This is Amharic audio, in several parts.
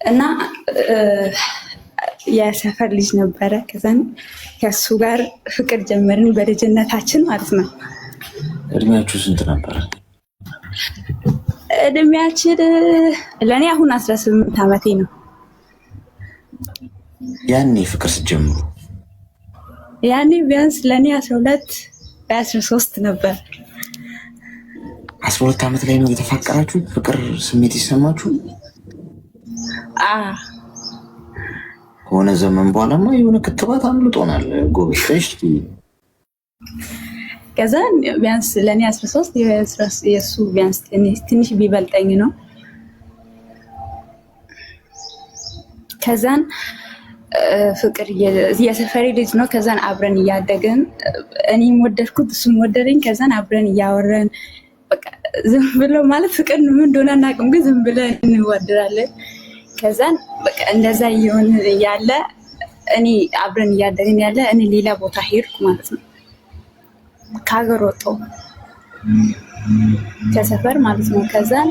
እና የሰፈር ልጅ ነበረ። ከዛን ከሱ ጋር ፍቅር ጀመርን በልጅነታችን ማለት ነው። እድሜያችሁ ስንት ነበር? እድሜያችን ለእኔ አሁን 18 ዓመቴ ነው። ያኔ ፍቅር ስትጀምሩ? ያኔ ቢያንስ ለእኔ 12 13 ነበር። 12 ዓመት ላይ ነው የተፋቀራችሁ? ፍቅር ስሜት ይሰማችሁ? ከሆነ ዘመን በኋላማ የሆነ ክትባት አምልጦናል። ጎበሽ። ከዛን ቢያንስ ለእኔ 13 የእሱ ቢያንስ ትንሽ ቢበልጠኝ ነው። ከዛን ፍቅር የሰፈሬ ልጅ ነው። ከዛን አብረን እያደግን እኔም ወደድኩት እሱም ወደደኝ። ከዛን አብረን እያወረን በቃ ዝም ብሎ ማለት ፍቅር ምን እንደሆነ አናውቅም፣ ግን ዝም ብለን እንወደዳለን። ከዛን በቃ እንደዛ እየሆነ ያለ እኔ አብረን እያደግን ያለ እኔ ሌላ ቦታ ሄድኩ ማለት ነው። ከሀገር ወጣሁ ከሰፈር ማለት ነው። ከዛን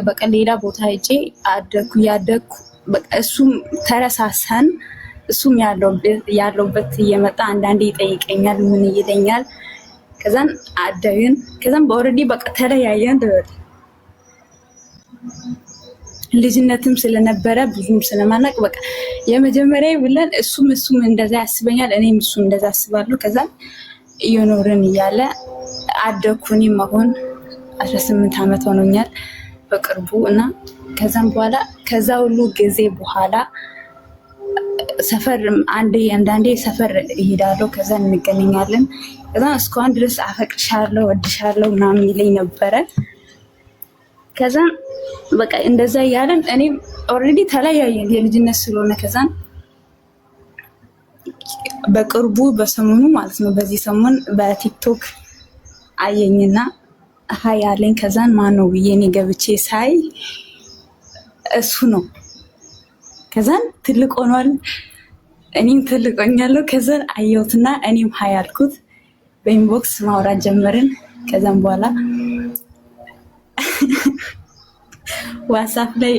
በቃ ሌላ ቦታ ሄጄ አደግኩ እያደግኩ በቃ እሱም ተረሳሳን። እሱም ያለውበት እየመጣ አንዳንዴ ይጠይቀኛል፣ ምን ይለኛል። ከዛን አደግን። ከዛን በኦልሬዲ በቃ ተለያየን። ልጅነትም ስለነበረ ብዙም ስለማናቅ በቃ የመጀመሪያ ብለን እሱም እንደዛ ያስበኛል፣ እኔም እሱ እንደዛ አስባለሁ። ከዛን እየኖርን እያለ አደግኩ። እኔም አሁን 18 ዓመት ሆኖኛል በቅርቡ እና ከዛም በኋላ ከዛ ሁሉ ጊዜ በኋላ ሰፈር አንዳንዴ ሰፈር እሄዳለሁ። ከዛ እንገናኛለን። ከዛ እስካሁን ድረስ አፈቅርሻለሁ፣ ወድሻለሁ ምናምን ይለኝ ነበረ። ከዛ በቃ እንደዛ እያለን እኔም ኦልሬዲ ተለያየን የልጅነት ስለሆነ። ከዛን በቅርቡ በሰሞኑ ማለት ነው በዚህ ሰሞን በቲክቶክ አየኝና ሀይ አለኝ። ከዛን ማነው ብዬ እኔ ገብቼ ሳይ እሱ ነው። ከዛን ትልቅ ሆኗል፣ እኔም ትልቅ ሆኛለሁ። ከዛን አየሁትና እኔም ሀይ አልኩት። በኢንቦክስ ማውራት ጀመርን። ከዛን በኋላ ዋትስአፕ ላይ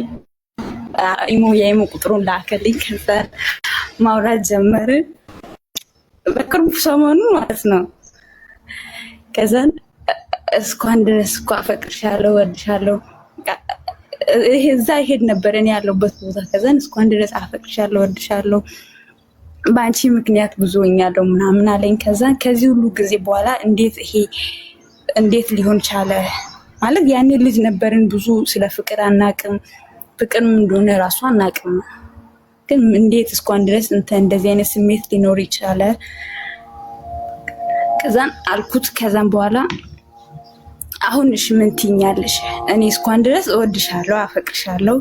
የኢሞ ቁጥሩን ላከልኝ። ከዛን ማውራት ጀመርን በቅርቡ ሰሞኑ ማለት ነው። ከዛን እስኳን ድረስ እኮ አፈቅርሻለሁ፣ ወድሻለሁ እዛ ይሄድ ነበር እኔ ያለሁበት ቦታ። ከዛን እስኳን ድረስ አፈቅርሻለሁ፣ ወድሻለሁ በአንቺ ምክንያት ብዙ ሆኛለሁ ምናምን አለኝ። ከዛን ከዚህ ሁሉ ጊዜ በኋላ እንዴት ሊሆን ቻለ ማለት ያኔ ልጅ ነበርን፣ ብዙ ስለ ፍቅር አናቅም፣ ፍቅር ምን እንደሆነ ራሱ አናቅም። ግን እንዴት እስኳን ድረስ እንደዚህ አይነት ስሜት ሊኖር ይችላል? ከዛን አልኩት። ከዛን በኋላ አሁን እሺ ምን ትይኛለሽ? እኔ እስኳን ድረስ እወድሻለሁ፣ አፈቅርሻለሁ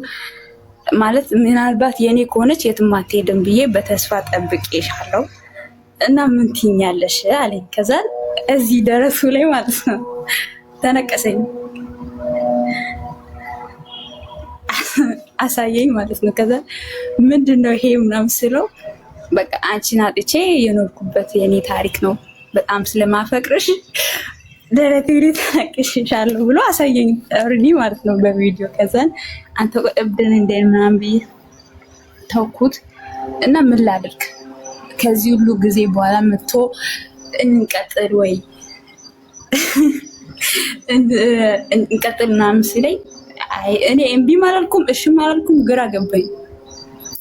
ማለት ምናልባት የኔ ከሆነች የትም አትሄድም ብዬ በተስፋ ጠብቄሻለሁ እና ምን ትይኛለሽ አለኝ። ከዛን እዚህ ደረሱ ላይ ማለት ነው ተነቀሰኝ፣ አሳየኝ ማለት ነው። ከዛ ምንድነው ይሄ ምናምን ስለው በቃ አንቺን አጥቼ የኖርኩበት የኔ ታሪክ ነው፣ በጣም ስለማፈቅርሽ ደረቴ ላይ ተነቅሼሻለሁ ብሎ አሳየኝ ኦልሬዲ ማለት ነው በቪዲዮ። ከዛን አንተ እብድን እንደን ምናምን ብዬ ተውኩት እና ምን ላድርግ ከዚህ ሁሉ ጊዜ በኋላ መጥቶ እንቀጥል ወይ እንቀጥል ምናምን ሲለኝ እኔ እምቢም አላልኩም እሺም አላልኩም፣ ግራ ገባኝ።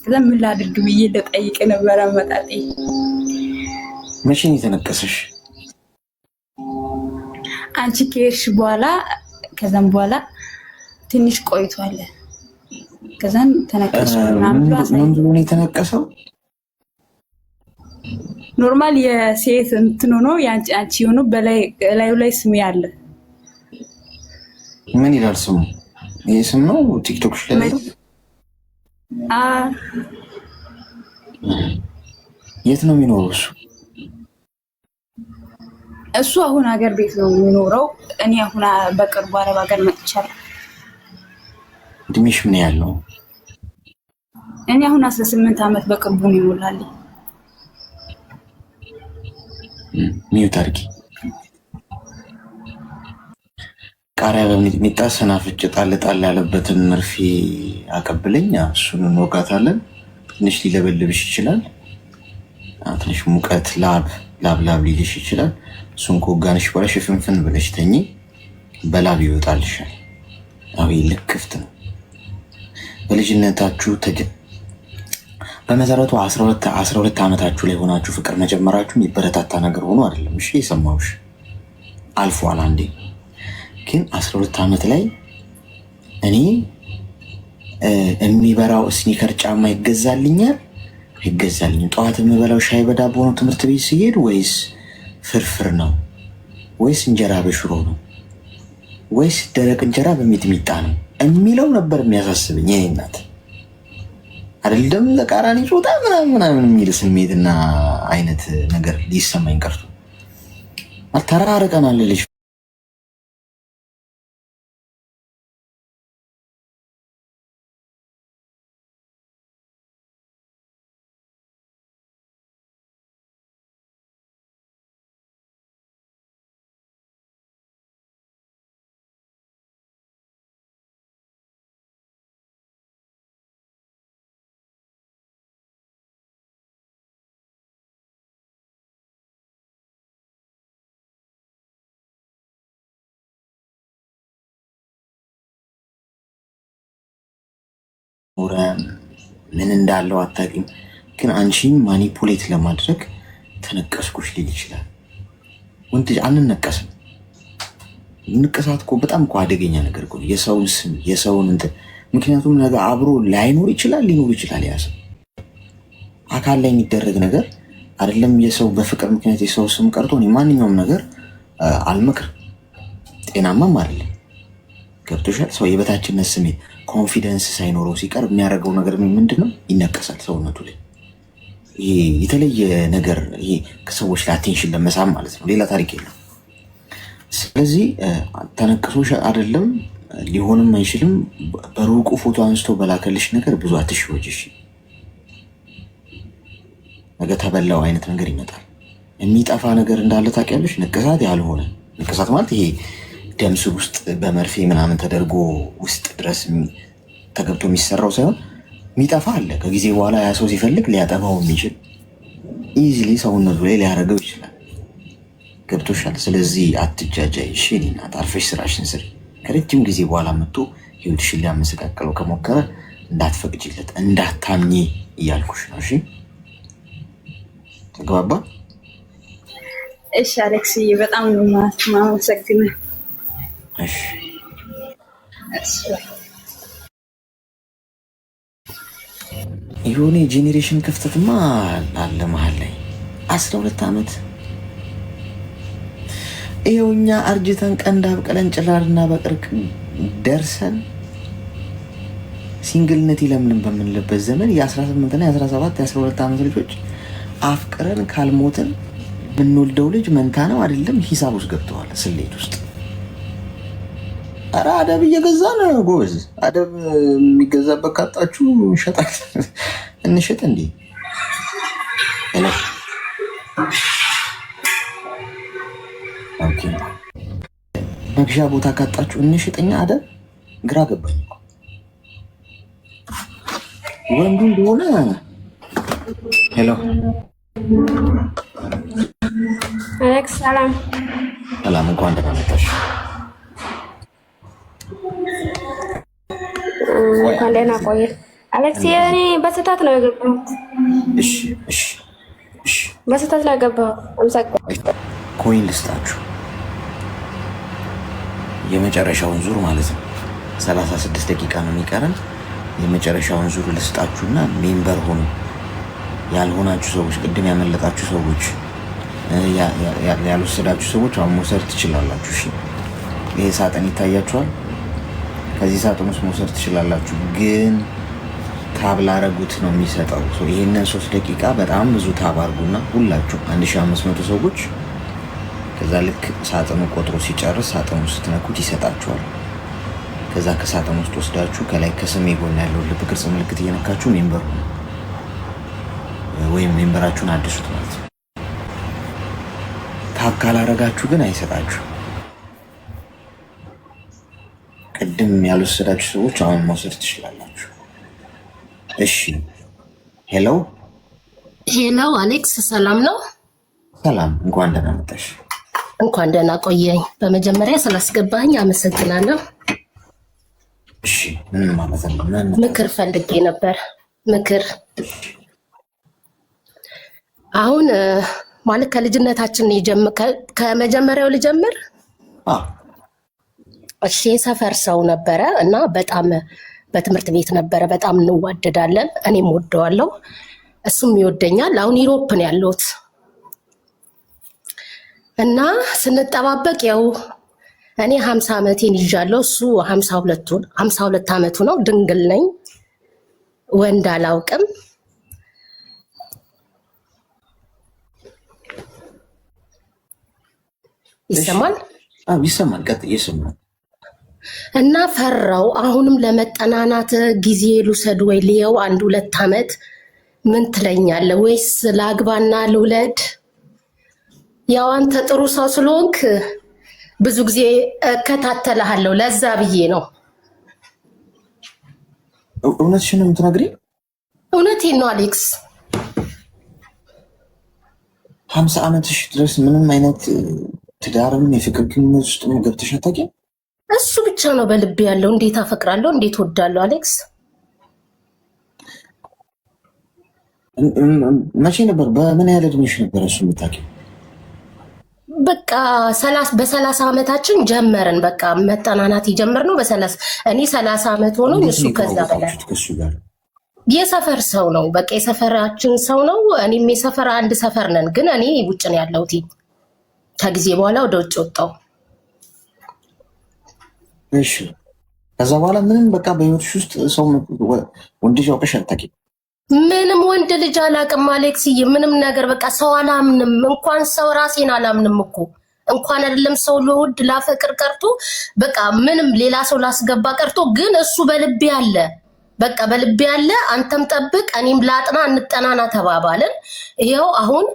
ከዛ ምን ላድርግ ብዬ ልጠይቅ ነበረ መጣጤ። መቼ ነው የተነቀሰሽ? አንቺ ከሄድሽ በኋላ ከዛም በኋላ ትንሽ ቆይቷል። ከዛን ተነቀሰ ምናምን ብሎ አሳየኝ። ምን ብሎ ነው የተነቀሰው? ኖርማል የሴት እንትን ሆኖ አንቺ ሆኖ በላዩ ላይ ስም ያለ ምን ይላል ስሙ? ይሄ ስም ነው ቲክቶክ ላይ? የት ነው የሚኖረው እሱ? እሱ አሁን ሀገር ቤት ነው የሚኖረው። እኔ አሁን በቅርቡ አረብ ሀገር መጥቻለሁ። እድሜሽ ምን ያህል ነው? እኔ አሁን 18 ዓመት በቅርቡ ነው ይሞላልኝ። ሚዩት አድርጊ። ቃሪያ በሚጥሚጣ ሰናፍጭ ጣል ጣል ያለበትን መርፌ አቀብለኝ። እሱን እንወጋታለን። ትንሽ ሊለበልብሽ ይችላል። ትንሽ ሙቀት ላብ ሊልሽ ይችላል። እሱን ከወጋንሽ በኋላ ሽፍንፍን ብለሽ ተኚ። በላብ ይወጣልሻል። አሁን ልክፍት ነው። በልጅነታችሁ በመሰረቱ 12 ዓመታችሁ ላይ ሆናችሁ ፍቅር መጀመራችሁ የሚበረታታ ነገር ሆኖ አይደለም። እሺ የሰማሁሽ አልፏል አንዴ። ግን 12 ዓመት ላይ እኔ የሚበራው ስኒከር ጫማ ይገዛልኛል። ጠዋት የምበላው ሻይ በዳቦ ነው ትምህርት ቤት ሲሄድ፣ ወይስ ፍርፍር ነው፣ ወይስ እንጀራ በሽሮ ነው፣ ወይስ ደረቅ እንጀራ በሚጥሚጣ ነው የሚለው ነበር የሚያሳስብኝ። የኔ እናት አይደለም ተቃራኒ ጾታ ምናምን የሚል ስሜትና አይነት ነገር ሊሰማኝ ቀርቶ ተራርቀናል ልጅ ምን እንዳለው አታውቂም። ግን አንቺን ማኒፑሌት ለማድረግ ተነቀስኩሽ ሊል ይችላል። ወንድ አንነቀስም። ንቅሳት እኮ በጣም እኮ አደገኛ ነገር እኮ የሰውን ስም የሰውን እንትን። ምክንያቱም ነገር አብሮ ላይኖር ይችላል ሊኖር ይችላል። ያ ሰው አካል ላይ የሚደረግ ነገር አይደለም። የሰው በፍቅር ምክንያት የሰው ስም ቀርቶ ማንኛውም ነገር አልመክርም። ጤናማም አይደለም። ገብቶሻል? ሰው የበታችነት ስሜት ኮንፊደንስ ሳይኖረው ሲቀር የሚያደርገው ነገር ምንድን ነው? ይነቀሳል ሰውነቱ ላይ። ይሄ የተለየ ነገር፣ ይሄ ከሰዎች ላይ አቴንሽን ለመሳብ ማለት ነው። ሌላ ታሪክ የለም። ስለዚህ ተነቅሶሽ አይደለም ሊሆንም አይችልም። በሩቁ ፎቶ አንስቶ በላከልሽ ነገር ብዙ አትሽወጅሽ። ነገ ተበላው አይነት ነገር ይመጣል። የሚጠፋ ነገር እንዳለ ታውቂያለሽ። ንቅሳት ያልሆነ ንቅሳት ማለት ይሄ ደም ስር ውስጥ በመርፌ ምናምን ተደርጎ ውስጥ ድረስ ተገብቶ የሚሰራው ሳይሆን የሚጠፋ አለ። ከጊዜ በኋላ ያ ሰው ሲፈልግ ሊያጠፋው የሚችል ኢዚሊ ሰውነቱ ላይ ሊያደርገው ይችላል። ገብቶሻል? ስለዚህ አትጃጃይ። እሺ እናት አርፈሽ ስራሽን ስሪ። ከረጅም ጊዜ በኋላ መጥቶ ህይወትሽን ሊያመሰቃቅለው ከሞከረ እንዳትፈቅጂለት፣ እንዳታምኚ እያልኩሽ ነው። እሺ ተግባባ? እሺ አሌክስዬ፣ በጣም ነው የማመሰግነው። እሺ የሆነ የጄኔሬሽን ክፍተትማ አለ መሀል ላይ 12 ዓመት ይኸው እኛ አርጅተን ቀንድ አብቅለን ጭራርና በቅርቅ ደርሰን ሲንግልነት ይለምልም በምንልበት ዘመን የ18 እና የ17 የ12 ዓመት ልጆች አፍቅረን ካልሞትን የምንወልደው ልጅ መንታ ነው አይደለም ሂሳብ ውስጥ ገብተዋል፣ ስሌት ውስጥ። ኧረ አደብ እየገዛ ነው ጎበዝ። አደብ የሚገዛበት ካጣችሁ እንሸጣል። እንሽጥ እንዴ? መግዣ ቦታ ካጣችሁ እንሽጠኛ አደብ። ግራ ገባኝ። ወንዱ እንደሆነ ሄሎ አሌክስ፣ ሰላም ሰላም፣ እንኳን ደህና መጣሽ። እንኳን ደህና ቆየ አሌክስ። እኔ በስህተት ነው የገባሁት። እሺ በስህተት ነው የገባሁት። ኮይን ልስጣችሁ፣ የመጨረሻውን ዙር ማለት ነው። 36 ደቂቃ ነው የሚቀረን። የመጨረሻውን ዙር ልስጣችሁና ሜምበር ሆኑ። ያልሆናችሁ ሰዎች፣ ቅድም ያመለጣችሁ ሰዎች፣ ያልወሰዳችሁ ሰዎች አሁን መውሰድ ትችላላችሁ። እሺ ይሄ ሳጥን ይታያችኋል። ከዚህ ሳጥን ውስጥ መውሰድ ትችላላችሁ። ግን ታብ ላረጉት ነው የሚሰጠው። ይሄንን 3 ደቂቃ በጣም ብዙ ታብ አርጉና ሁላችሁ 1500 ሰዎች። ከዛ ልክ ሳጥኑ ቆጥሮ ሲጨርስ ሳጥኑ ስትነኩት ይሰጣችኋል። ከዛ ከሳጥን ውስጥ ወስዳችሁ ከላይ ከስሜ ጎን ያለው ልብ ቅርጽ ምልክት እየነካችሁ ሜምበር ሁኑ፣ ወይም ሜምበራችሁን አድሱት ማለት ነው። ታብ ካላረጋችሁ ግን አይሰጣችሁ። ቅድም ያልወሰዳችሁ ሰዎች አሁን መውሰድ ትችላላችሁ። እሺ ሄሎ ሄሎ፣ አሌክስ ሰላም ነው? ሰላም፣ እንኳን ደህና መጣሽ። እንኳን ደህና ቆየኝ። በመጀመሪያ ስላስገባኝ አመሰግናለሁ። እሺ ምን ማለት ነው? ምክር ፈልጌ ነበር። ምክር አሁን ማለት ከልጅነታችን ከመጀመሪያው ልጀምር። እሺ የሰፈር ሰው ነበረ እና በጣም በትምህርት ቤት ነበረ። በጣም እንዋደዳለን። እኔም ወደዋለሁ፣ እሱም ይወደኛል። አሁን ዩሮፕ ነው ያለሁት እና ስንጠባበቅ ያው እኔ 50 ዓመቴን ይዣለሁ፣ እሱ 52 ዓመቱ ነው። ድንግል ነኝ፣ ወንድ አላውቅም። ይሰማል? ይሰማል። ቀጥይ። ይሰማል። እና ፈራው። አሁንም ለመጠናናት ጊዜ ልውሰድ ወይ ልየው 1-2 ዓመት ምን ትለኛለህ? ወይስ ላግባና ልውለድ? ያው አንተ ጥሩ ሰው ስለሆንክ ብዙ ጊዜ እከታተልሃለሁ፣ ለዛ ብዬ ነው። እውነትሽን ነው የምትነግሪኝ? እውነቴን ነው አሌክስ። 50 ዓመትሽ ድረስ ምንም አይነት ትዳርም የፍቅር ግንኙነት ውስጥ ገብተሽ አታውቂም? እሱ ብቻ ነው በልቤ ያለው። እንዴት አፈቅራለሁ፣ እንዴት ወዳለሁ አሌክስ። መቼ ነበር? በምን ያህል እድሜሽ ነበር እሱ የምታውቂው? በቃ በ30 ዓመታችን ጀመርን። በቃ መጠናናት የጀመርነው እኔ 30 ዓመት ሆኖኝ እሱ ከዛ በላይ የሰፈር ሰው ነው። በቃ የሰፈራችን ሰው ነው። እኔም የሰፈር አንድ ሰፈር ነን፣ ግን እኔ ውጭ ነው ያለሁት። ከጊዜ በኋላ ወደ ውጭ ወጣሁ። እሺ ከዛ በኋላ ምንም በቃ በህይወትሽ ውስጥ ሰው ወንድ ልጅ አውቀሽ አታውቂም? ምንም ወንድ ልጅ አላውቅም አሌክስዬ፣ ምንም ነገር በቃ ሰው አላምንም። እንኳን ሰው ራሴን አላምንም እኮ እንኳን አይደለም ሰው ልወድ ላፈቅር ቀርቶ በቃ ምንም ሌላ ሰው ላስገባ ቀርቶ፣ ግን እሱ በልቤ አለ። በቃ በልቤ አለ። አንተም ጠብቅ፣ እኔም ላጥና፣ እንጠናና ተባባልን። ይኸው አሁን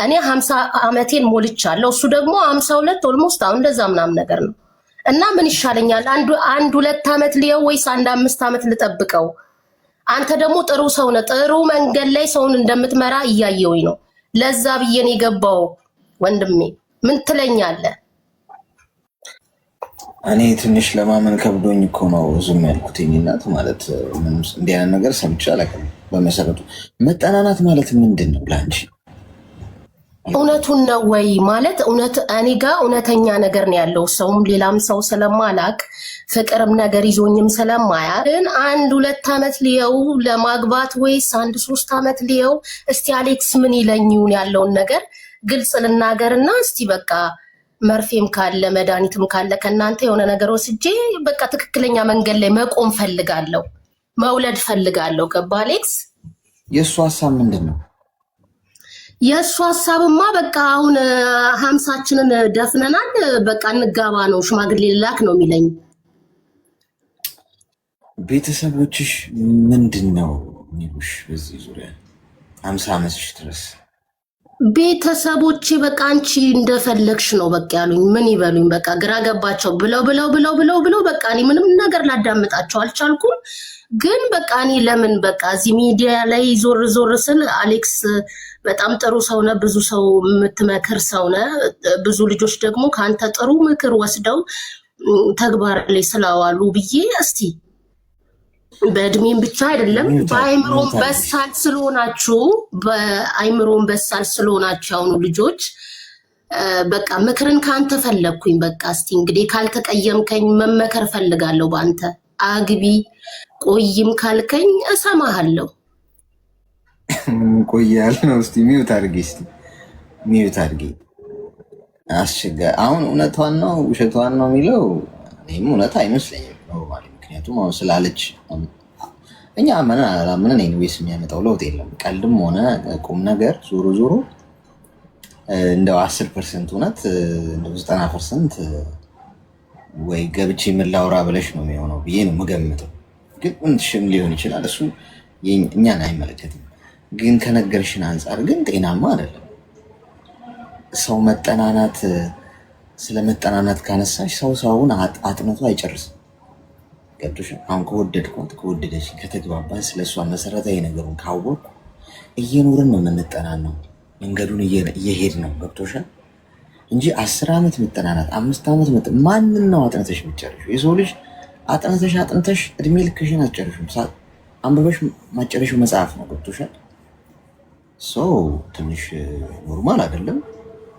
እኔ 50 ዓመቴን ሞልቻለሁ፣ እሱ ደግሞ 52 ኦልሞስት አሁን እንደዛ ምናምን ነገር ነው። እና ምን ይሻለኛል? 1-2 ዓመት ልየው ወይስ 1-5 ዓመት ልጠብቀው? አንተ ደግሞ ጥሩ ሰው ነህ፣ ጥሩ መንገድ ላይ ሰውን እንደምትመራ እያየሁኝ ነው። ለዛ ብዬ ነው የገባው። ወንድሜ ምን ትለኛለህ? እኔ ትንሽ ለማመን ከብዶኝ እኮ ነው ዝም ያልኩት። እናት ማለት እንዲህ አይነት ነገር ሰምቼ አላውቅም። በመሰረቱ መጠናናት ማለት ምንድን ነው ለአንቺ? እውነቱን ነው ወይ ማለት እውነት እኔ ጋር እውነተኛ ነገር ነው ያለው። ሰውም ሌላም ሰው ስለማላቅ ፍቅርም ነገር ይዞኝም ስለማያቅ ግን 1-2 ዓመት ልየው ለማግባት ወይስ 1-3 ዓመት ልየው? እስቲ አሌክስ ምን ይለኝውን ያለውን ነገር ግልጽ ልናገርና እስቲ በቃ መርፌም ካለ መድኃኒትም ካለ ከእናንተ የሆነ ነገር ወስጄ በቃ ትክክለኛ መንገድ ላይ መቆም ፈልጋለሁ፣ መውለድ ፈልጋለሁ። ገባ አሌክስ? የእሱ ሀሳብ ምንድን ነው? የእሱ ሀሳብማ በቃ አሁን 50ችንን ደፍነናል፣ በቃ እንጋባ ነው፣ ሽማግሌ ላክ ነው የሚለኝ። ቤተሰቦችሽ ምንድን ነው የሚሉሽ በዚህ ዙሪያ 50 ዓመትሽ ድረስ? ቤተሰቦቼ በቃ አንቺ እንደፈለግሽ ነው በቃ ያሉኝ። ምን ይበሉኝ? በቃ ግራ ገባቸው። ብለው በቃ እኔ ምንም ነገር ላዳምጣቸው አልቻልኩም። ግን በቃ እኔ ለምን በቃ እዚህ ሚዲያ ላይ ዞር ስል አሌክስ በጣም ጥሩ ሰው ነህ፣ ብዙ ሰው የምትመክር ሰው ነህ። ብዙ ልጆች ደግሞ ከአንተ ጥሩ ምክር ወስደው ተግባር ላይ ስላዋሉ ብዬ እስቲ በእድሜም ብቻ አይደለም በአይምሮም በሳል ስለሆናችሁ ያሁኑ ልጆች በቃ ምክርን ከአንተ ፈለግኩኝ። በቃ እስቲ እንግዲህ ካልተቀየምከኝ መመከር ፈልጋለሁ በአንተ። አግቢ ቆይም ካልከኝ እሰማሃለሁ። ቆያል ነው። እስቲ ሚዩት አድርጊ። አሁን እውነቷን ነው ውሸቷን ነው የሚለው እኔም እውነት አይመስለኝም ኖርማሊ። ምክንያቱም አሁን ስላለች እኛ ምን ኤኒዌይስ የሚያመጣው ለውጥ የለም። ቀልድም ሆነ ቁም ነገር ዞሮ እንደው 10% እውነት እንደው 90% ወይ ገብቼ የምላውራ ብለሽ ነው የሚሆነው ብዬ ነው የምገምተው። ግን እንትሽም ሊሆን ይችላል፣ እሱ እኛን አይመለከትም። ግን ከነገርሽን አንጻር ግን ጤናማ አይደለም። ሰው መጠናናት ስለመጠናናት ካነሳሽ ሰውን አጥንቶ አይጨርስም። ገብቶሽ? አሁን ከወደድኳት ከወደደች ከተግባባን ስለሷ መሰረታዊ ነገሩን ካወቅኩ እየኖርን ነው የምንጠናናው፣ መንገዱን እየሄድ ነው። ገብቶሻል? እንጂ 10 ዓመት መጠናናት 5 ዓመት ማንን ነው አጥንተሽ የምትጨርሺው? የሰው ልጅ አጥንተሽ እድሜ ልክሽን አትጨርሽም። አንብበሽ ማጨረሽው መጽሐፍ ነው። ገብቶሻል? ትንሽ ኖርማል አይደለም።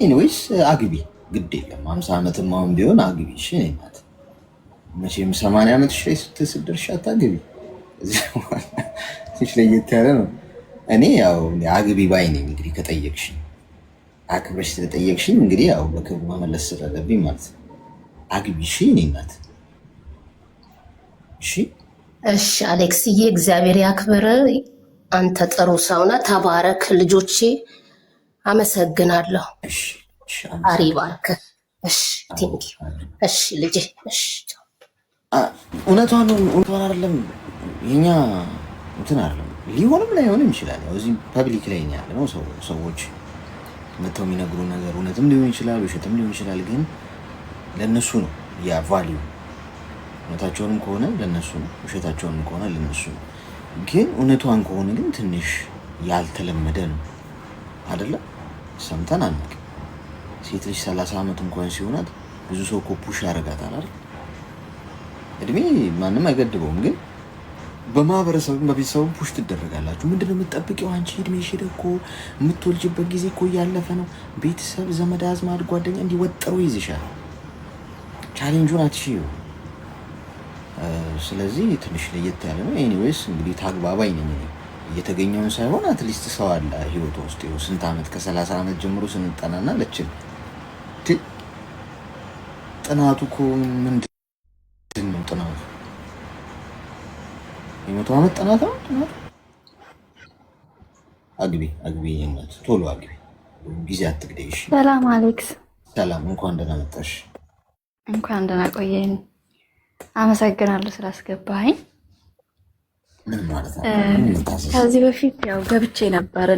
ኤኒዌይስ አግቢ፣ ግድ የለም 50 ዓመትም አሁን ቢሆን አግቢ። እሺ እኔ ናት መቼም 80 ዓመት ላይ ስትደርሺ አታግቢ። ትንሽ ለየት ያለ ነው። እኔ ያው አግቢ ባይ ነኝ። እንግዲህ ከጠየቅሽኝ አክብረሽ ስለጠየቅሽኝ እንግዲህ ያው በክብር መመለስ ስላለብኝ ማለት ነው። አግቢ። እሺ እኔ ናት። እሺ አሌክስዬ፣ እግዚአብሔር ያክብር። አንተ ጥሩ ሰው ነህ። ተባረክ። ልጆቼ አመሰግናለሁ። አሪ ባርክ። እሺ ቲንክ እሺ ልጄ። እሺ እውነቷን አይደለም የኛ እንትን አይደለም። ሊሆንም ላይሆንም ይችላል። ያው እዚህ ፐብሊክ ላይ ያለ ነው። ሰዎች መተው የሚነግሩ ነገር እውነትም ሊሆን ይችላል፣ ውሸትም ሊሆን ይችላል። ግን ለነሱ ነው ያ ቫልዩ። እውነታቸውንም ከሆነ ለነሱ ነው፣ ውሸታቸውንም ከሆነ ለነሱ ነው። ግን እውነቷን ከሆነ ግን ትንሽ ያልተለመደ ነው አይደለም? ሰምተን አናውቅም። ሴት ልጅ 30 ዓመት እንኳን ሲሆናት ብዙ ሰው እኮ ፑሽ ያደርጋታል አይደል? እድሜ ማንም አይገድበውም። ግን በማህበረሰብም በቤተሰብም ፑሽ ትደረጋላችሁ። ምንድነው የምትጠብቂው አንቺ? እድሜሽ ሄደ እኮ፣ የምትወልጅበት ጊዜ እኮ እያለፈ ነው። ቤተሰብ፣ ዘመድ አዝማድ፣ ጓደኛ እንዲወጠሩ ይዝሻል። ቻሌንጁን አትሽዩ። ስለዚህ ትንሽ ለየት ያለ ነው። ኤኒዌይስ እንግዲህ ታግባባኝ ነኝ እየተገኘውን ሳይሆን አትሊስት ሰው አለ ህይወት ውስጥ ስንት ዓመት ከ30 ዓመት ጀምሮ ስንጠናና ለችን ጥናቱ እኮ ምንድን ነው? ጥናቱ የ100 ዓመት ጥናት ነው። ጥናቱ አግቢ እናት፣ ቶሎ አግቢ፣ ጊዜ አትግደይሽ። ሰላም አሌክስ። ሰላም፣ እንኳን ደህና መጣሽ። እንኳን ደህና ቆየኝ። አመሰግናለሁ ስላስገባኸኝ። ምን ማለት ነው? ከዚህ በፊት ያው ገብቼ ነበር።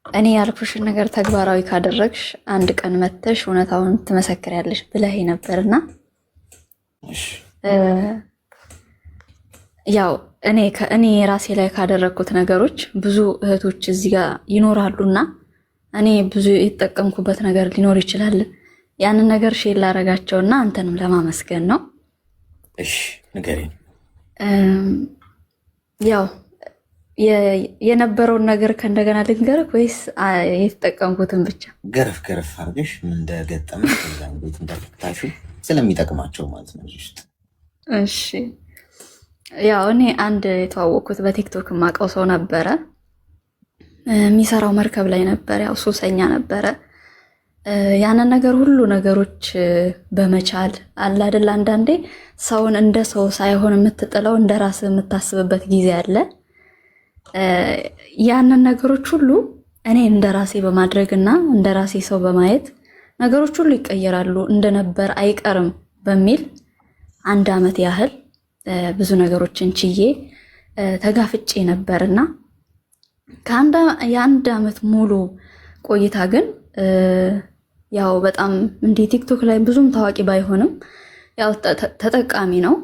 እኔ ያልኩሽን ነገር ተግባራዊ ካደረግሽ አንድ ቀን መተሽ እውነታውን ትመሰክሪያለሽ ብለህ ነበርና ያው እኔ ራሴ ላይ ካደረግኩት ነገሮች ብዙ እህቶች እዚህ ጋር ይኖራሉና እኔ ብዙ የተጠቀምኩበት ነገር ሊኖር ይችላል። ያንን ነገር ሼር ላደርጋቸውና አንተንም ለማመስገን ነው። እሺ ንገሪኝ። ያው የነበረውን ነገር ከእንደገና ልንገርህ ወይስ የተጠቀምኩትን ብቻ? ገረፍ አድርገሽ ምን እንደገጠመሽ ከዛ እንዴት እንደፈታሹ ስለሚጠቅማቸው ማለት ነው ውስጥ። እሺ ያው እኔ አንድ የተዋወቅኩት በቲክቶክ የማውቀው ሰው ነበረ። የሚሰራው መርከብ ላይ ነበር። ያው ሱሰኛ ነበረ። ያንን ነገር ሁሉ ነገሮች በመቻል አለ አይደል፣ አንዳንዴ ሰውን እንደ ሰው ሳይሆን የምትጥለው እንደ ራስ የምታስብበት ጊዜ አለ። ያንን ነገሮች ሁሉ እኔ እንደ ራሴ በማድረግና እንደ ራሴ ሰው በማየት ነገሮች ሁሉ ይቀየራሉ፣ እንደነበር አይቀርም በሚል 1 ዓመት ያህል ብዙ ነገሮችን ችዬ ተጋፍጬ ነበርና የ1 ዓመት ሙሉ ቆይታ ግን ያው በጣም እንዲህ ቲክቶክ ላይ ብዙም ታዋቂ ባይሆንም ያው ተጠቃሚ ነው።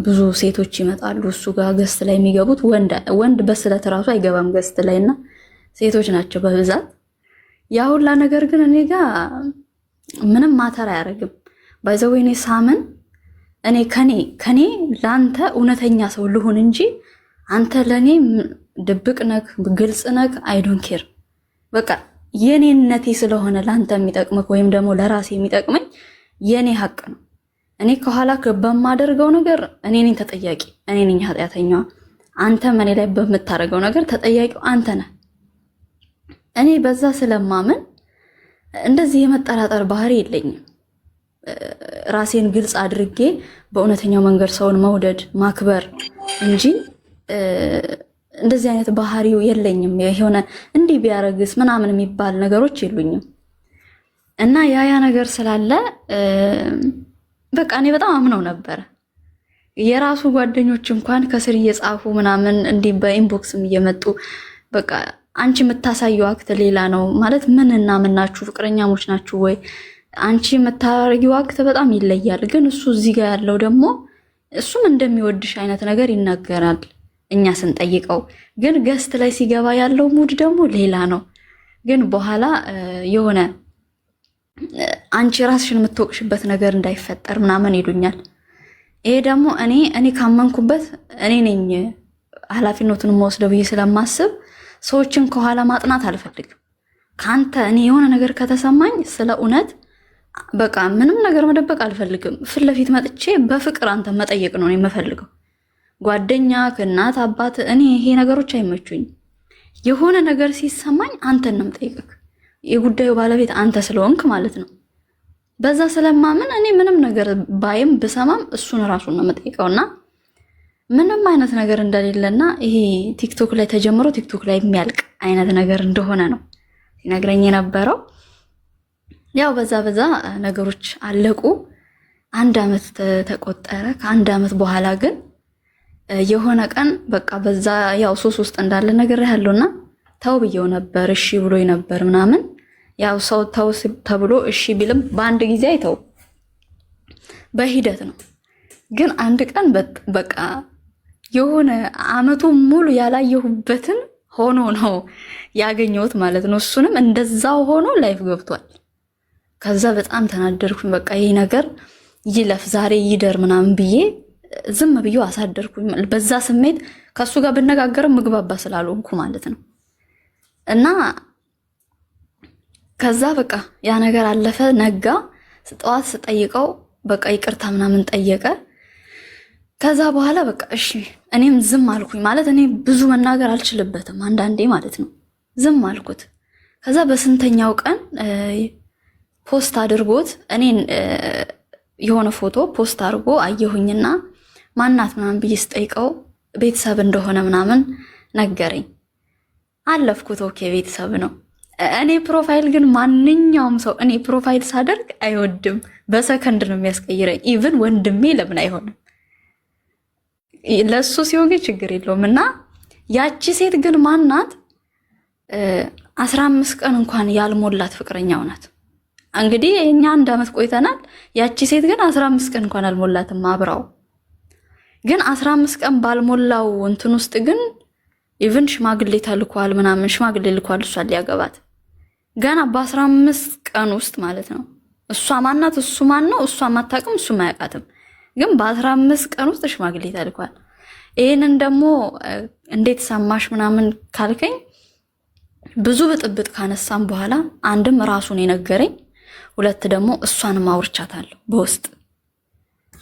ብዙ ሴቶች ይመጣሉ እሱ ጋር ገስት ላይ የሚገቡት። ወንድ በስለት ራሱ አይገባም ገስት ላይ እና ሴቶች ናቸው በብዛት። ያ ሁላ ነገር ግን እኔ ጋር ምንም ማተር አያደርግም። ባይዘው እኔ ሳምን እኔ ከኔ ለአንተ እውነተኛ ሰው ልሁን እንጂ አንተ ለኔ ድብቅ ነክ ግልጽ ነክ አይ ዶንት ኬር። በቃ የኔነቴ ስለሆነ ለአንተ የሚጠቅምክ ወይም ደግሞ ለራሴ የሚጠቅመኝ የኔ ሀቅ ነው። እኔ ከኋላ በማደርገው ነገር እኔ ነኝ ተጠያቂ፣ እኔ ነኝ ኃጢአተኛዋ። አንተ እኔ ላይ በምታደርገው ነገር ተጠያቂው አንተ ነህ። እኔ በዛ ስለማምን እንደዚህ የመጠራጠር ባህሪ የለኝም። ራሴን ግልጽ አድርጌ በእውነተኛው መንገድ ሰውን መውደድ ማክበር እንጂ እንደዚህ አይነት ባህሪው የለኝም። የሆነ እንዲህ ቢያረግስ ምናምን የሚባል ነገሮች የሉኝም። እና ያ ነገር ስላለ በቃ እኔ በጣም አምነው ነበር። የራሱ ጓደኞች እንኳን ከስር እየጻፉ ምናምን እንዲህ በኢንቦክስም እየመጡ በቃ አንቺ የምታሳየው አክት ሌላ ነው ማለት ምንና ምን ናችሁ? ፍቅረኛሞች ናችሁ ወይ? አንቺ የምታረጊው አክት በጣም ይለያል። ግን እሱ እዚህ ጋር ያለው ደግሞ እሱም እንደሚወድሽ አይነት ነገር ይናገራል እኛ ስንጠይቀው። ግን ገስት ላይ ሲገባ ያለው ሙድ ደግሞ ሌላ ነው። ግን በኋላ የሆነ አንቺ ራስሽን የምትወቅሽበት ነገር እንዳይፈጠር ምናምን ይሉኛል። ይሄ ደግሞ እኔ ካመንኩበት እኔ ነኝ ኃላፊነቱን የምወስደው ብዬ ስለማስብ ሰዎችን ከኋላ ማጥናት አልፈልግም። ካንተ እኔ የሆነ ነገር ከተሰማኝ ስለ እውነት በቃ ምንም ነገር መደበቅ አልፈልግም። ፊት ለፊት መጥቼ በፍቅር አንተ መጠየቅ ነው የምፈልገው። ጓደኛ ከእናት አባት እኔ ይሄ ነገሮች አይመቹኝ። የሆነ ነገር ሲሰማኝ አንተን ነው የምጠይቅህ። የጉዳዩ ባለቤት አንተ ስለሆንክ ማለት ነው። በዛ ስለማምን እኔ ምንም ነገር ባይም ብሰማም እሱን ራሱን ነው የምጠይቀውና ምንም አይነት ነገር እንደሌለና ይሄ ቲክቶክ ላይ ተጀምሮ ቲክቶክ ላይ የሚያልቅ አይነት ነገር እንደሆነ ነው ሲነግረኝ የነበረው። ያው በዛ ነገሮች አለቁ። 1 ዓመት ተቆጠረ። ከ1 ዓመት በኋላ ግን የሆነ ቀን በቃ በዛ ያው ሶስት ውስጥ እንዳለ ነገር ያለውና ተው ብየው ነበር፣ እሺ ብሎ ነበር ምናምን። ያው ሰው ተው ተብሎ እሺ ቢልም በአንድ ጊዜ አይተው በሂደት ነው። ግን አንድ ቀን በቃ የሆነ አመቱ ሙሉ ያላየሁበትን ሆኖ ነው ያገኘሁት ማለት ነው። እሱንም እንደዛው ሆኖ ላይፍ ገብቷል። ከዛ በጣም ተናደርኩኝ። በቃ ይሄ ነገር ይለፍ ዛሬ ይደር ምናምን ብዬ ዝም ብዬው አሳደርኩኝ። በዛ ስሜት ከሱ ጋር ብነጋገርም ምግባባ ስላልሆንኩ ማለት ነው። እና ከዛ በቃ ያ ነገር አለፈ፣ ነጋ። ጠዋት ስጠይቀው በቃ ይቅርታ ምናምን ጠየቀ። ከዛ በኋላ በቃ እሺ እኔም ዝም አልኩኝ ማለት እኔ ብዙ መናገር አልችልበትም አንዳንዴ ማለት ነው። ዝም አልኩት። ከዛ በስንተኛው ቀን ፖስት አድርጎት እኔን የሆነ ፎቶ ፖስት አድርጎ አየሁኝና ማናት ምናምን ብዬ ስጠይቀው ቤተሰብ እንደሆነ ምናምን ነገረኝ። አለፍኩት። ኦኬ ቤተሰብ ነው። እኔ ፕሮፋይል ግን ማንኛውም ሰው እኔ ፕሮፋይል ሳደርግ አይወድም፣ በሰከንድ ነው የሚያስቀይረኝ። ኢቭን ወንድሜ ለምን አይሆንም? ለሱ ሲሆን ግን ችግር የለውም። እና ያቺ ሴት ግን ማናት? 15 ቀን እንኳን ያልሞላት ፍቅረኛው ናት። እንግዲህ እኛ 1 ዓመት ቆይተናል። ያቺ ሴት ግን 15 ቀን እንኳን አልሞላትም አብራው። ግን 15 ቀን ባልሞላው እንትን ውስጥ ግን ኢቭን ሽማግሌ ተልኳል ምናምን፣ ሽማግሌ ልኳል እሷ ሊያገባት ገና በ15 ቀን ውስጥ ማለት ነው። እሷ ማናት? እሱ ማን ነው? እሷ ማታውቅም፣ እሱ ማያውቃትም። ግን በ15 ቀን ውስጥ ሽማግሌ ተልኳል። ይሄንን ደግሞ እንዴት ሰማሽ ምናምን ካልከኝ ብዙ ብጥብጥ ካነሳም በኋላ አንድም ራሱን የነገረኝ፣ ሁለት ደግሞ እሷንም አውርቻታለሁ በውስጥ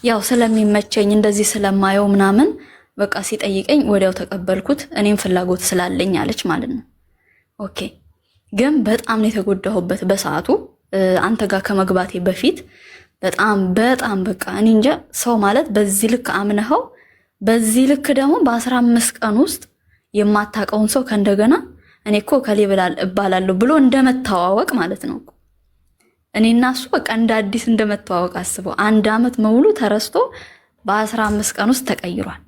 ያው ስለሚመቸኝ እንደዚህ ስለማየው ምናምን በቃ ሲጠይቀኝ ወዲያው ተቀበልኩት። እኔም ፍላጎት ስላለኝ አለች ማለት ነው። ኦኬ ግን በጣም ነው የተጎዳሁበት በሰዓቱ አንተ ጋር ከመግባቴ በፊት በጣም በቃ እኔ እንጃ። ሰው ማለት በዚህ ልክ አምነኸው በዚህ ልክ ደግሞ በ15 ቀን ውስጥ የማታውቀውን ሰው ከእንደገና እኔ እኮ ከሌ እባላለሁ ብሎ እንደመተዋወቅ ማለት ነው። እኔና እሱ በቃ እንደ አዲስ እንደመተዋወቅ አስበው። 1 ዓመት ሙሉ ተረስቶ በ15 ቀን ውስጥ ተቀይሯል።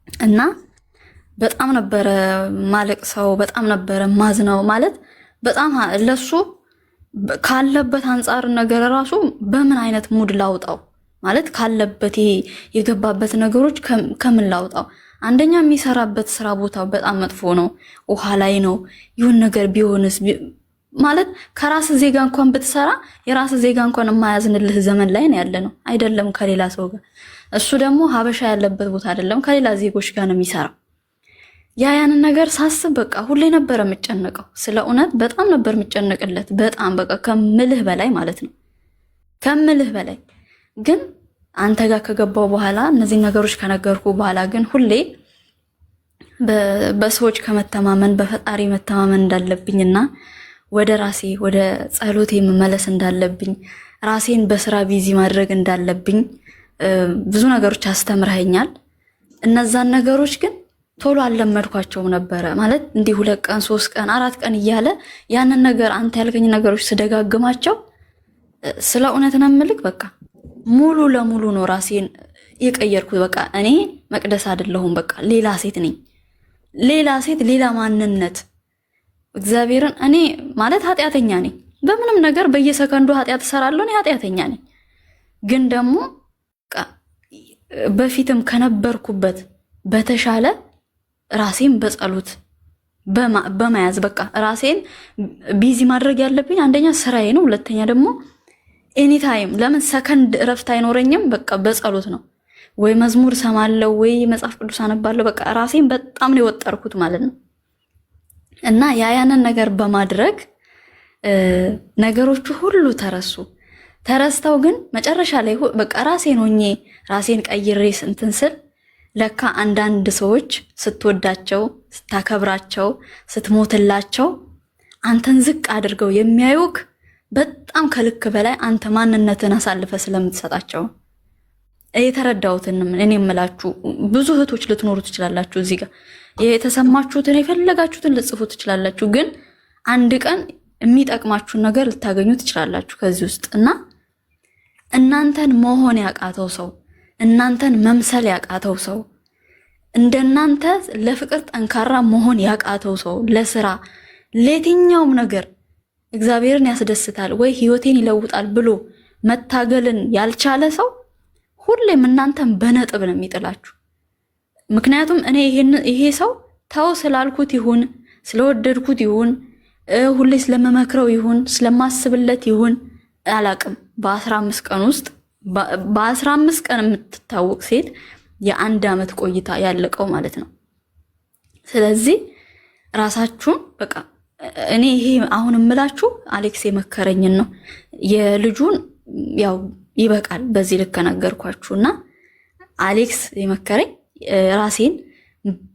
እና በጣም ነበረ ማለቅ ሰው በጣም ነበረ ማዝነው ማለት በጣም ለሱ ካለበት አንጻር ነገር ራሱ በምን አይነት ሙድ ላውጣው ማለት ካለበት የገባበት ነገሮች ከምን ላውጣው። አንደኛ የሚሰራበት ስራ ቦታው በጣም መጥፎ ነው፣ ውሃ ላይ ነው። ይሁን ነገር ቢሆንስ ማለት ከራስ ዜጋ እንኳን ብትሰራ የራስ ዜጋ እንኳን የማያዝንልህ ዘመን ላይ ነው ያለ ነው አይደለም ከሌላ ሰው ጋር። እሱ ደግሞ ሀበሻ ያለበት ቦታ አይደለም ከሌላ ዜጎች ጋር ነው የሚሰራው። ያንን ነገር ሳስብ በቃ ሁሌ ነበር የምጨነቀው። ስለ እውነት በጣም ነበር የምጨነቅለት፣ በጣም በቃ ከምልህ በላይ ማለት ነው ከምልህ በላይ። ግን አንተ ጋር ከገባው በኋላ እነዚህ ነገሮች ከነገርኩ በኋላ ግን ሁሌ በሰዎች ከመተማመን በፈጣሪ መተማመን እንዳለብኝና ወደ ራሴ ወደ ጸሎቴ መመለስ እንዳለብኝ ራሴን በስራ ቢዚ ማድረግ እንዳለብኝ ብዙ ነገሮች አስተምረኸኛል። እነዛን ነገሮች ግን ቶሎ አልለመድኳቸውም ነበረ ማለት እንዲህ 2 ቀን 3 ቀን 4 ቀን እያለ ያንን ነገር አንተ ያልከኝ ነገሮች ስደጋግማቸው ስለ እውነት ነው የምልክ በቃ ሙሉ ለሙሉ ነው ራሴን የቀየርኩት። በቃ እኔ መቅደስ አይደለሁም፣ በቃ ሌላ ሴት ነኝ። ሌላ ሴት፣ ሌላ ማንነት፣ እግዚአብሔርን እኔ ማለት ኃጢአተኛ ነኝ። በምንም ነገር በየሰከንዱ ኃጢአት እሰራለሁ። እኔ ኃጢአተኛ ነኝ። ግን ደግሞ በፊትም ከነበርኩበት በተሻለ ራሴን በጸሎት በመያዝ በቃ ራሴን ቢዚ ማድረግ ያለብኝ አንደኛ ስራዬ ነው። ሁለተኛ ደግሞ ኤኒ ታይም ለምን ሰከንድ እረፍት አይኖረኝም? በቃ በጸሎት ነው። ወይ መዝሙር ሰማለው ወይ መጽሐፍ ቅዱስ አነባለሁ። በቃ ራሴን በጣም ነው የወጠርኩት ማለት ነው። እና ያንን ነገር በማድረግ ነገሮቹ ሁሉ ተረስተው ግን መጨረሻ ላይ በቃ ራሴን ሆኜ ራሴን ቀይሬ እንትን ስል ለካ አንዳንድ ሰዎች ስትወዳቸው፣ ስታከብራቸው፣ ስትሞትላቸው አንተን ዝቅ አድርገው የሚያዩክ በጣም ከልክ በላይ አንተ ማንነትን አሳልፈ ስለምትሰጣቸው የተረዳሁትን እኔ የምላችሁ ብዙ እህቶች ልትኖሩ ትችላላችሁ። እዚህ ጋር የተሰማችሁትን የፈለጋችሁትን ልጽፉ ትችላላችሁ። ግን አንድ ቀን የሚጠቅማችሁን ነገር ልታገኙ ትችላላችሁ ከዚህ ውስጥ እና እናንተን መሆን ያቃተው ሰው፣ እናንተን መምሰል ያቃተው ሰው፣ እንደናንተ ለፍቅር ጠንካራ መሆን ያቃተው ሰው፣ ለስራ ለየትኛውም ነገር እግዚአብሔርን ያስደስታል ወይ ህይወቴን ይለውጣል ብሎ መታገልን ያልቻለ ሰው ሁሌም እናንተን በነጥብ ነው የሚጥላችሁ። ምክንያቱም እኔ ይሄ ሰው ተው ስላልኩት ይሁን ስለወደድኩት ይሁን ሁሌ ስለመመክረው ይሁን ስለማስብለት ይሁን አላቅም፣ በ15 ቀን ውስጥ በ15 ቀን የምትታወቅ ሴት የ1 ዓመት ቆይታ ያለቀው ማለት ነው። ስለዚህ ራሳችሁን በቃ እኔ ይሄ አሁን እምላችሁ አሌክስ የመከረኝን ነው። የልጁን ያው ይበቃል በዚህ ልክ ነገርኳችሁና አሌክስ የመከረኝ ራሴን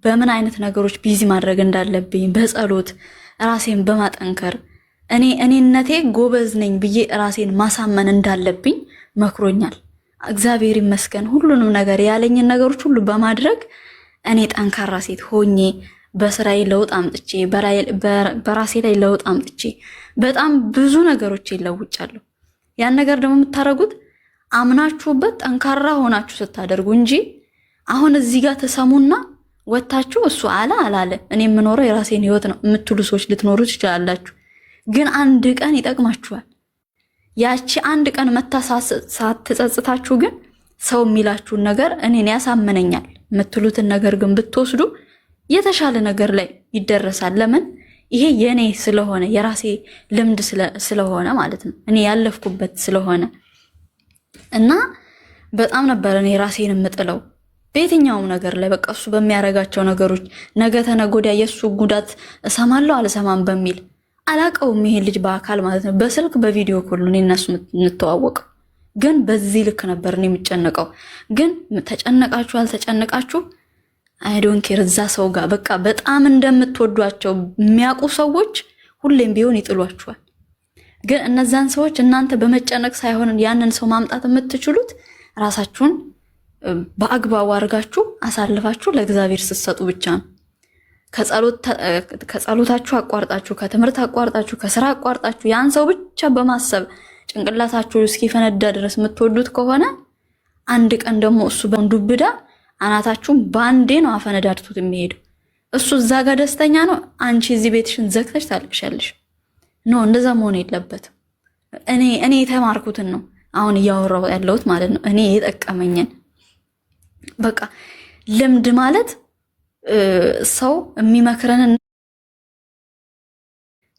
በምን አይነት ነገሮች ቢዚ ማድረግ እንዳለብኝ በጸሎት ራሴን በማጠንከር እኔነቴ ጎበዝ ነኝ ብዬ ራሴን ማሳመን እንዳለብኝ መክሮኛል። እግዚአብሔር ይመስገን። ሁሉንም ነገር ያለኝን ነገሮች ሁሉ በማድረግ እኔ ጠንካራ ሴት ሆኜ በስራዬ ለውጥ አምጥቼ በራሴ ላይ ለውጥ አምጥቼ በጣም ብዙ ነገሮች ይለውጫለሁ። ያን ነገር ደግሞ የምታረጉት አምናችሁበት ጠንካራ ሆናችሁ ስታደርጉ እንጂ አሁን እዚህ ጋር ተሰሙና ወታችሁ እሱ አላለ እኔ የምኖረው የራሴን ህይወት ነው የምትሉ ሰዎች ልትኖሩ ትችላላችሁ። ግን አንድ ቀን ይጠቅማችኋል። ያቺ አንድ ቀን ሳትጸጽታችሁ ግን ሰው የሚላችሁን ነገር እኔን ያሳመነኛል የምትሉትን ነገር ግን ብትወስዱ የተሻለ ነገር ላይ ይደረሳል። ለምን? ይሄ የኔ ስለሆነ የራሴ ልምድ ስለሆነ ማለት ነው። እኔ ያለፍኩበት ስለሆነ እና በጣም ነበር እኔ ራሴን የምጥለው በየትኛውም ነገር ላይ በቃ እሱ በሚያረጋቸው ነገሮች ነገ ተነጎዳ የሱ ጉዳት እሰማለሁ አልሰማም በሚል አላቀውም። ይሄ ልጅ በአካል ማለት ነው በስልክ በቪዲዮ ኮል ነው እነሱ እንተዋወቅ። ግን በዚህ ልክ ነበር እኔ የምጨነቀው። ግን ተጨነቃችሁ አልተጨነቃችሁ አይ ዶንት ኬር እዛ ሰው ጋር በቃ በጣም እንደምትወዷቸው የሚያውቁ ሰዎች ሁሌም ቢሆን ይጥሏችኋል። ግን እነዛን ሰዎች እናንተ በመጨነቅ ሳይሆን ያንን ሰው ማምጣት የምትችሉት ራሳችሁን በአግባቡ አድርጋችሁ አሳልፋችሁ ለእግዚአብሔር ስትሰጡ ብቻ ነው። ከጸሎታችሁ አቋርጣችሁ፣ ከትምህርት አቋርጣችሁ፣ ከስራ አቋርጣችሁ ያን ሰው ብቻ በማሰብ ጭንቅላታችሁ እስኪፈነዳ ድረስ የምትወዱት ከሆነ አንድ ቀን ደግሞ እሱ በዱብዳ አናታችሁን ባንዴ ነው አፈነዳድቱት የሚሄደው። እሱ እዛ ጋር ደስተኛ ነው፣ አንቺ እዚህ ቤትሽን ዘግተሽ ታልቅሻለሽ። ኖ እንደዛ መሆን የለበትም። እኔ የተማርኩትን ነው አሁን እያወራሁ ያለሁት ማለት ነው። እኔ የጠቀመኝን በቃ ልምድ ማለት ሰው የሚመክረንን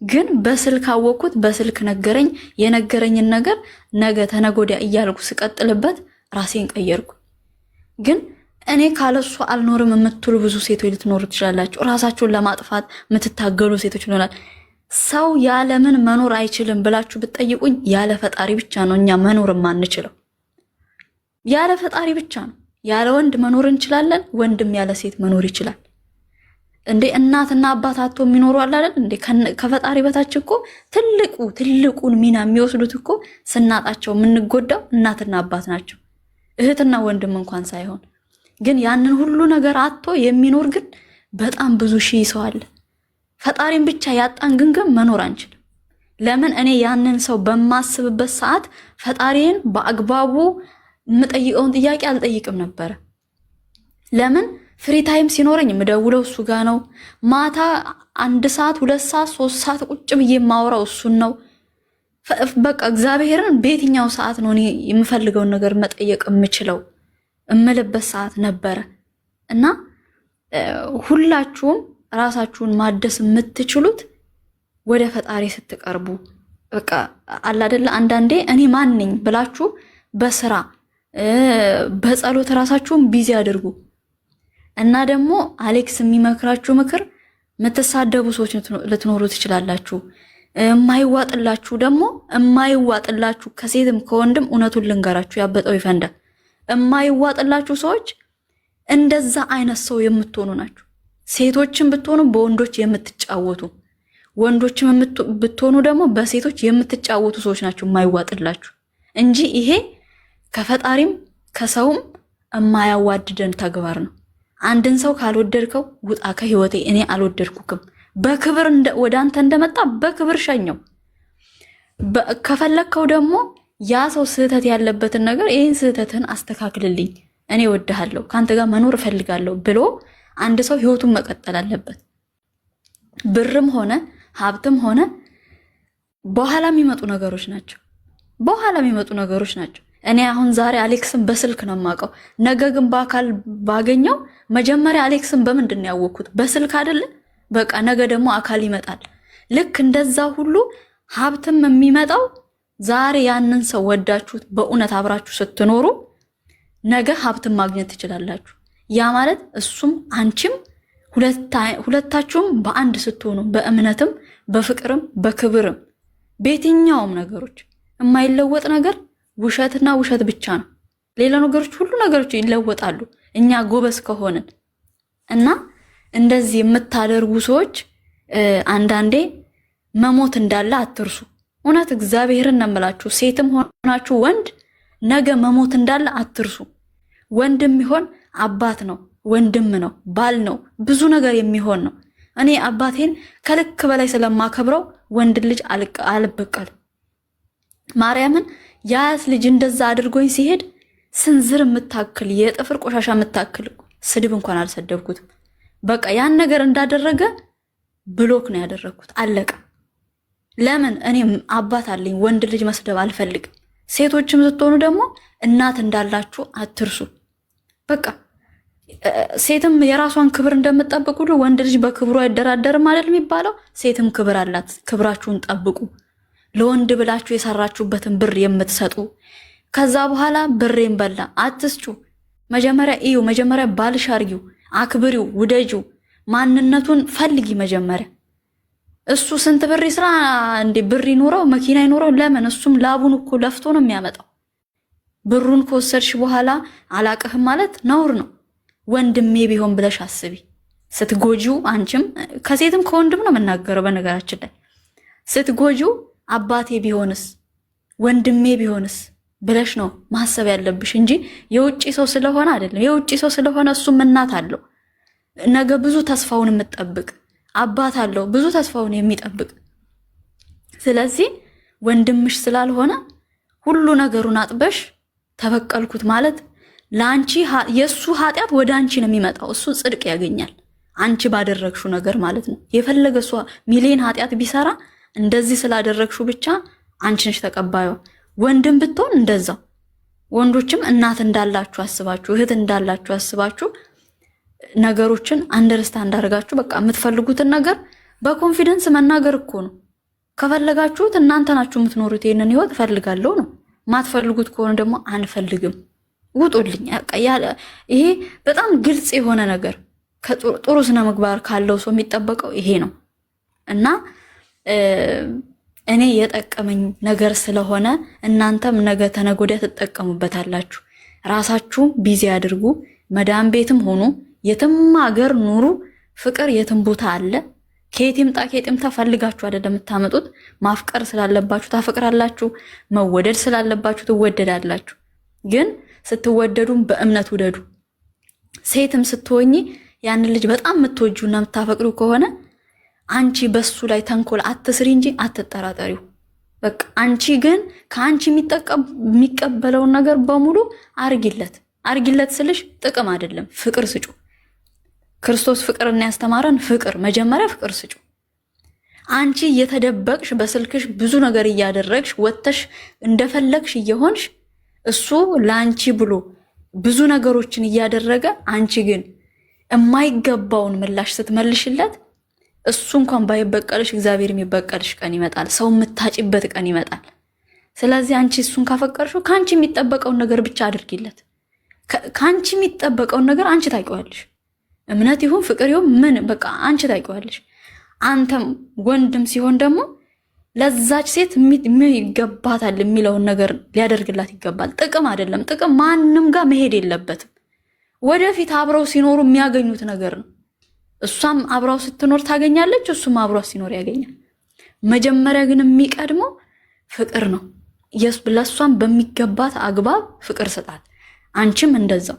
ግን በስልክ አወቅኩት፣ በስልክ ነገረኝ። የነገረኝን ነገር ነገ ተነጎዳ እያልኩ ስቀጥልበት ራሴን ቀየርኩ። ግን እኔ ካለሱ አልኖርም የምትሉ ብዙ ሴቶች ልትኖሩ ትችላላችሁ። ራሳችሁን ለማጥፋት የምትታገሉ ሴቶች ይሆናል። ሰው ያለ ምን መኖር አይችልም ብላችሁ ብትጠይቁኝ ያለ ፈጣሪ ብቻ ነው እኛ መኖር የማንችለው። ያለ ፈጣሪ ብቻ ነው። ያለ ወንድ መኖር እንችላለን፣ ወንድም ያለ ሴት መኖር ይችላል። እንዴ እናትና አባት አጥቶ የሚኖሩ አለ አይደል እንዴ? ከፈጣሪ በታች እኮ ትልቁን ሚና የሚወስዱት እኮ ስናጣቸው የምንጎዳው እናትና አባት ናቸው፣ እህትና ወንድም እንኳን ሳይሆን። ግን ያንን ሁሉ ነገር አጥቶ የሚኖር ግን በጣም ብዙ ሺህ ሰው አለ። ፈጣሪን ብቻ ያጣን ግን መኖር አንችልም። ለምን? እኔ ያንን ሰው በማስብበት ሰዓት ፈጣሪን በአግባቡ የምጠይቀውን ጥያቄ አልጠይቅም ነበረ። ለምን? ፍሪ ታይም ሲኖረኝ የምደውለው እሱ ጋር ነው። ማታ 1 ሰዓት 2 ሰዓት 3 ሰዓት ቁጭ ብዬ የማወራው እሱን ነው። በቃ እግዚአብሔርን በየትኛው ሰዓት ነው እኔ የምፈልገውን ነገር መጠየቅ የምችለው እምልበት ሰዓት ነበረ። እና ሁላችሁም ራሳችሁን ማደስ የምትችሉት ወደ ፈጣሪ ስትቀርቡ በቃ አለ አይደለ። አንዳንዴ እኔ ማን ነኝ ብላችሁ በስራ በጸሎት ራሳችሁን ቢዚ አድርጉ። እና ደግሞ አሌክስ የሚመክራችሁ ምክር የምትሳደቡ ሰዎች ልትኖሩ ትችላላችሁ። የማይዋጥላችሁ ደግሞ የማይዋጥላችሁ ከሴትም ከወንድም እውነቱን ልንገራችሁ ያበጠው ይፈንዳ። የማይዋጥላችሁ ሰዎች እንደዛ አይነት ሰው የምትሆኑ ናችሁ። ሴቶችን ብትሆኑ በወንዶች የምትጫወቱ፣ ወንዶችም ብትሆኑ ደግሞ በሴቶች የምትጫወቱ ሰዎች ናቸው የማይዋጥላችሁ እንጂ ይሄ ከፈጣሪም ከሰውም የማያዋድደን ተግባር ነው። አንድን ሰው ካልወደድከው ውጣ ከህይወቴ፣ እኔ አልወደድኩክም። በክብር ወደ አንተ እንደመጣ በክብር ሸኘው። ከፈለግከው ደግሞ ያ ሰው ስህተት ያለበትን ነገር ይህን ስህተትን አስተካክልልኝ፣ እኔ ወድሃለሁ፣ ከአንተ ጋር መኖር እፈልጋለሁ ብሎ አንድ ሰው ህይወቱን መቀጠል አለበት። ብርም ሆነ ሀብትም ሆነ በኋላ የሚመጡ ነገሮች ናቸው። በኋላ የሚመጡ ነገሮች ናቸው። እኔ አሁን ዛሬ አሌክስን በስልክ ነው የማውቀው። ነገ ግን በአካል ባገኘው መጀመሪያ አሌክስን በምንድን ነው ያወቅኩት? በስልክ አይደለ? በቃ ነገ ደግሞ አካል ይመጣል። ልክ እንደዛ ሁሉ ሀብትም የሚመጣው ዛሬ ያንን ሰው ወዳችሁት በእውነት አብራችሁ ስትኖሩ ነገ ሀብትም ማግኘት ትችላላችሁ። ያ ማለት እሱም አንቺም ሁለታችሁም በአንድ ስትሆኑ በእምነትም በፍቅርም በክብርም በየትኛውም ነገሮች የማይለወጥ ነገር ውሸትና ውሸት ብቻ ነው። ሌላ ነገሮች ሁሉ ነገሮች ይለወጣሉ እኛ ጎበዝ ከሆንን። እና እንደዚህ የምታደርጉ ሰዎች አንዳንዴ መሞት እንዳለ አትርሱ። እውነት እግዚአብሔርን ነው የምላችሁ። ሴትም ሆናችሁ ወንድ ነገ መሞት እንዳለ አትርሱ። ወንድም ይሆን አባት ነው፣ ወንድም ነው፣ ባል ነው፣ ብዙ ነገር የሚሆን ነው። እኔ አባቴን ከልክ በላይ ስለማከብረው ወንድ ልጅ አልበቀልም። ማርያምን ያስ ልጅ እንደዛ አድርጎኝ ሲሄድ ስንዝር የምታክል የጥፍር ቆሻሻ የምታክል ስድብ እንኳን አልሰደብኩትም። በቃ ያን ነገር እንዳደረገ ብሎክ ነው ያደረግኩት። አለቀ። ለምን? እኔ አባት አለኝ። ወንድ ልጅ መስደብ አልፈልግም። ሴቶችም ስትሆኑ ደግሞ እናት እንዳላችሁ አትርሱ። በቃ ሴትም የራሷን ክብር እንደምትጠብቅ ሁሉ ወንድ ልጅ በክብሩ አይደራደርም አይደል የሚባለው? ሴትም ክብር አላት። ክብራችሁን ጠብቁ። ለወንድ ብላችሁ የሰራችሁበትን ብር የምትሰጡ ከዛ በኋላ ብሬን በላ አትስጩ። መጀመሪያ እዩ። መጀመሪያ ባልሽ አርጊው፣ አክብሪው፣ ውደጂው፣ ማንነቱን ፈልጊ መጀመሪያ። እሱ ስንት ብር ይስራ እንዴ? ብር ይኖረው መኪና ይኖረው ለምን? እሱም ላቡን እኮ ለፍቶ ነው የሚያመጣው። ብሩን ከወሰድሽ በኋላ አላቅህም ማለት ነውር ነው። ወንድሜ ቢሆን ብለሽ አስቢ። ስትጎጂው አንቺም ከሴትም ከወንድም ነው የምናገረው በነገራችን ላይ ስትጎጂው አባቴ ቢሆንስ ወንድሜ ቢሆንስ ብለሽ ነው ማሰብ ያለብሽ እንጂ የውጪ ሰው ስለሆነ አይደለም። የውጪ ሰው ስለሆነ እሱም እናት አለው፣ ነገ ብዙ ተስፋውን የምትጠብቅ አባት አለው፣ ብዙ ተስፋውን የሚጠብቅ። ስለዚህ ወንድምሽ ስላልሆነ ሁሉ ነገሩን አጥበሽ ተበቀልኩት ማለት ለአንቺ የሱ ኃጢአት ወደ አንቺ ነው የሚመጣው። እሱ ጽድቅ ያገኛል አንቺ ባደረግሽው ነገር ማለት ነው። የፈለገ እሷ ሚሊዮን ኃጢአት ቢሰራ እንደዚህ ስላደረግሽው ብቻ አንቺ ነሽ ተቀባዩ። ወንድም ብትሆን እንደዛው። ወንዶችም እናት እንዳላችሁ አስባችሁ፣ እህት እንዳላችሁ አስባችሁ ነገሮችን አንደርስታንድ አድርጋችሁ በቃ የምትፈልጉትን ነገር በኮንፊደንስ መናገር እኮ ነው። ከፈለጋችሁት እናንተ ናችሁ የምትኖሩት ይሄንን ህይወት እፈልጋለሁ ነው። ማትፈልጉት ከሆነ ደግሞ አንፈልግም ውጡልኝ። ይሄ በጣም ግልጽ የሆነ ነገር ጥሩ ስነ ምግባር ካለው ሰው የሚጠበቀው ይሄ ነው። እና እኔ የጠቀመኝ ነገር ስለሆነ እናንተም ነገ ተነገ ወዲያ ትጠቀሙበታላችሁ። ራሳችሁ ቢዚ አድርጉ። መዳም ቤትም ሆኑ የትም ሀገር ኑሩ፣ ፍቅር የትም ቦታ አለ። ከየትም ጣ ከየትም ተፈልጋችሁ አይደለም የምታመጡት። ማፍቀር ስላለባችሁ ታፈቅራላችሁ፣ መወደድ ስላለባችሁ ትወደዳላችሁ። ግን ስትወደዱም በእምነት ውደዱ። ሴትም ስትሆኚ ያንን ልጅ በጣም የምትወጁና የምታፈቅሩ ከሆነ አንቺ በሱ ላይ ተንኮል አትስሪ እንጂ አትጠራጠሪው። በቃ አንቺ ግን ከአንቺ የሚቀበለውን ነገር በሙሉ አርጊለት። አርጊለት ስልሽ ጥቅም አይደለም፣ ፍቅር ስጩ። ክርስቶስ ፍቅርን ያስተማረን ፍቅር መጀመሪያ ፍቅር ስጩ። አንቺ እየተደበቅሽ በስልክሽ ብዙ ነገር እያደረግሽ ወተሽ እንደፈለግሽ እየሆንሽ እሱ ላንቺ ብሎ ብዙ ነገሮችን እያደረገ አንቺ ግን የማይገባውን ምላሽ ስትመልሽለት እሱ እንኳን ባይበቀልሽ እግዚአብሔር የሚበቀልሽ ቀን ይመጣል። ሰው የምታጭበት ቀን ይመጣል። ስለዚህ አንቺ እሱን ካፈቀርሽው ካንቺ የሚጠበቀውን ነገር ብቻ አድርጊለት። ካንቺ የሚጠበቀውን ነገር አንቺ ታውቂዋለሽ። እምነት ይሁን ፍቅር ይሁን ምን በቃ አንቺ ታውቂዋለሽ። አንተም ወንድም ሲሆን ደግሞ ለዛች ሴት ይገባታል የሚለውን ነገር ሊያደርግላት ይገባል። ጥቅም አይደለም። ጥቅም ማንም ጋር መሄድ የለበትም። ወደፊት አብረው ሲኖሩ የሚያገኙት ነገር ነው። እሷም አብራው ስትኖር ታገኛለች፣ እሱም አብራው ሲኖር ያገኛል። መጀመሪያ ግን የሚቀድመው ፍቅር ነው። ለእሷም በሚገባት አግባብ ፍቅር ስጣት፣ አንቺም እንደዛው።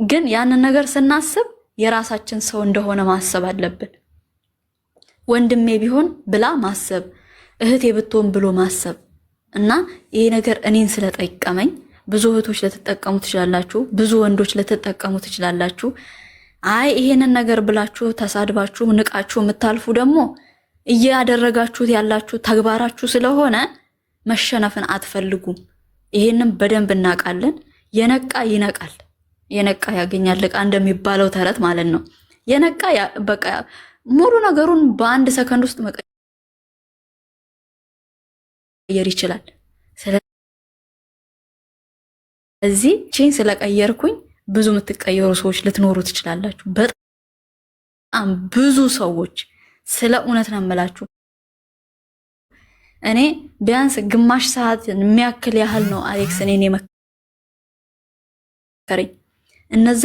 ግን ያንን ነገር ስናስብ የራሳችን ሰው እንደሆነ ማሰብ አለብን። ወንድሜ ቢሆን ብላ ማሰብ፣ እህቴ ብትሆን ብሎ ማሰብ እና ይሄ ነገር እኔን ስለጠቀመኝ ብዙ እህቶች ልትጠቀሙ ትችላላችሁ፣ ብዙ ወንዶች ልትጠቀሙ ትችላላችሁ። አይ ይሄንን ነገር ብላችሁ ተሳድባችሁ ንቃችሁ የምታልፉ ደግሞ እያደረጋችሁት ያላችሁ ተግባራችሁ ስለሆነ መሸነፍን አትፈልጉም። ይሄንን በደንብ እናውቃለን። የነቃ ይነቃል፣ የነቃ ያገኛል ዕቃ እንደሚባለው ተረት ማለት ነው። የነቃ በቃ ሙሉ ነገሩን በአንድ ሰከንድ ውስጥ መቀየር ይችላል። ስለዚህ ቼን ስለቀየርኩኝ ብዙ የምትቀየሩ ሰዎች ልትኖሩ ትችላላችሁ። በጣም ብዙ ሰዎች ስለ እውነት ነው የምላችሁ። እኔ ቢያንስ ግማሽ ሰዓት የሚያክል ያህል ነው አሌክስ እኔን የመከረኝ። እነዛ